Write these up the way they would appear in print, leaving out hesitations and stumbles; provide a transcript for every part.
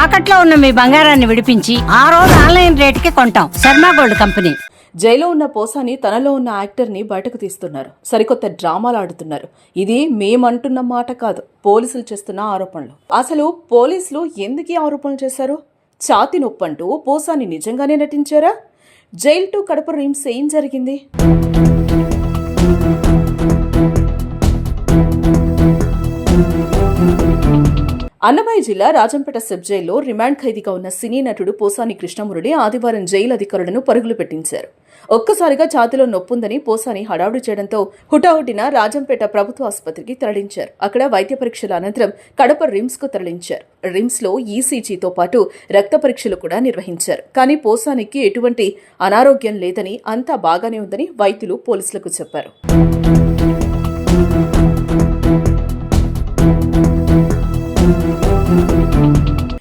తాకట్లో ఉన్న మీ బంగారాన్ని విడిపించి ఆ రోజు ఆన్లైన్ రేటుకి కొంటాం. Sharma gold company. జైల్లో ఉన్న పోసాని తనలో ఉన్న యాక్టర్ని బయటకు తీస్తున్నారు. సరికొత్త డ్రామాలు ఆడుతున్నారు. ఇది మేమంటున్న మాట కాదు, పోలీసులు చేస్తున్న ఆరోపణలు. అసలు పోలీసులు ఎందుకు ఈ ఆరోపణలు చేశారు? ఛాతీ నొప్పంటూ పోసాని నిజంగానే నటించారా? జైల్ టు కడప రిమ్స్ ఏం జరిగింది? అన్నమయ్య జిల్లా రాజంపేట సబ్ జైల్లో రిమాండ్ ఖైదీగా ఉన్న సినీ నటుడు పోసాని కృష్ణమురళి ఆదివారం జైలు అధికారులను పరుగులు పెట్టించారు. ఒక్కసారిగా ఛాతీలో నొప్పుందని పోసాని హడావుడి చేయడంతో హుటాహుటిన రాజంపేట ప్రభుత్వ ఆసుపత్రికి తరలించారు. అక్కడ వైద్య పరీక్షల అనంతరం కడప రిమ్స్ కు తరలించారు. రిమ్స్ లో ఈసీజీతో పాటు రక్త పరీక్షలు కూడా నిర్వహించారు. కానీ పోసానికి ఎటువంటి అనారోగ్యం లేదని, అంతా బాగానే ఉందని వైద్యులు పోలీసులకు చెప్పారు.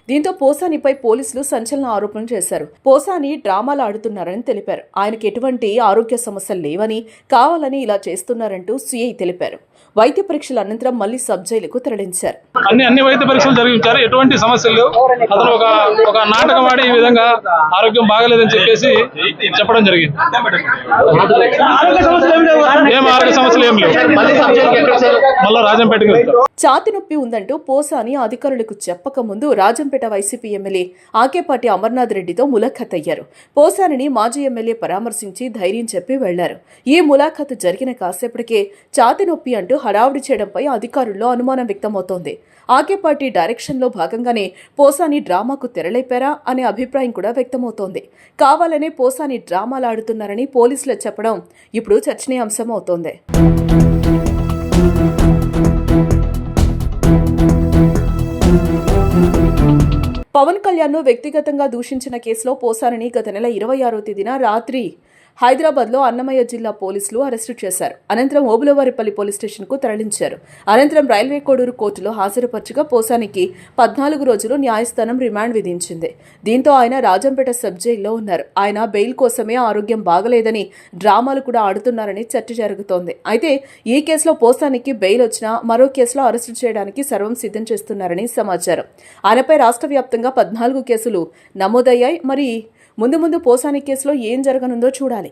దీంతో పోసానిపై పోలీసులు సంచలన ఆరోపణలు చేశారు. పోసాని డ్రామాలు ఆడుతున్నారని తెలిపారు. ఆయనకు ఎటువంటి ఆరోగ్య సమస్యలు లేవని, కావాలని ఇలా చేస్తున్నారంటూ సిఐ తెలిపారు. వైద్య పరీక్షల అనంతరం మళ్లీ సబ్ జైలుకు తరలించారు. అన్ని వైద్య పరీక్షలు జరిగించారు. ఎటువంటి సమస్యలు లేవు. అతను ఒక నాటకం ఆడి ఈ విధంగా ఆరోగ్యం బాగలేదని చెప్పేసి చెప్పడం జరిగింది. ఏం ఆరోగ్య సమస్యలు ఏం లేవు. మళ్ళీ రాజంపేటకి వెళ్తారు. ఛాతి నొప్పి ఉందంటూ పోసాని అధికారులకు చెప్పక ముందు రాజంపేట వైసీపీ ఎమ్మెల్యే ఆకేపాటి అమర్నాథ్ రెడ్డితో ములాఖత్ అయ్యారు. పోసానిని మాజీ ఎమ్మెల్యే పరామర్శించి ధైర్యం చెప్పి వెళ్లారు. ఈ ములాఖత్ జరిగిన కాసేపటికే ఛాతి నొప్పి అంటూ హడావుడి చేయడంపై అధికారుల్లో అనుమానం వ్యక్తమవుతోంది. ఆకేపాటి డైరెక్షన్లో భాగంగానే పోసాని డ్రామాకు తెరలేపారా అనే అభిప్రాయం కూడా వ్యక్తమవుతోంది. కావాలనే పోసాని డ్రామాలు ఆడుతున్నారని పోలీసులు చెప్పడం ఇప్పుడు చర్చనీయాంశం అవుతోంది. పవన్ కళ్యాణ్ ను వ్యక్తిగతంగా దూషించిన కేసులో పోసానిని గత నెల 26వ తేదీన రాత్రి హైదరాబాద్లో అన్నమయ్య జిల్లా పోలీసులు అరెస్టు చేశారు. అనంతరం ఓబులవారిపల్లి పోలీస్ స్టేషన్కు తరలించారు. అనంతరం రైల్వే కోడూరు కోర్టులో హాజరుపరచగా పోసానికి 14 రోజులు న్యాయస్థానం రిమాండ్ విధించింది. దీంతో ఆయన రాజంపేట సబ్ జైల్లో ఉన్నారు. ఆయన బెయిల్ కోసమే ఆరోగ్యం బాగలేదని, డ్రామాలు కూడా ఆడుతున్నారని చర్చ జరుగుతోంది. అయితే ఈ కేసులో పోసానికి బెయిల్ వచ్చినా మరో కేసులో అరెస్టు చేయడానికి సర్వం సిద్ధం చేస్తున్నారని సమాచారం. ఆయనపై రాష్ట్ర వ్యాప్తంగా 14 కేసులు నమోదయ్యాయి. మరి ముందు పోసాని కేసులో ఏం జరగనుందో చూడాలి.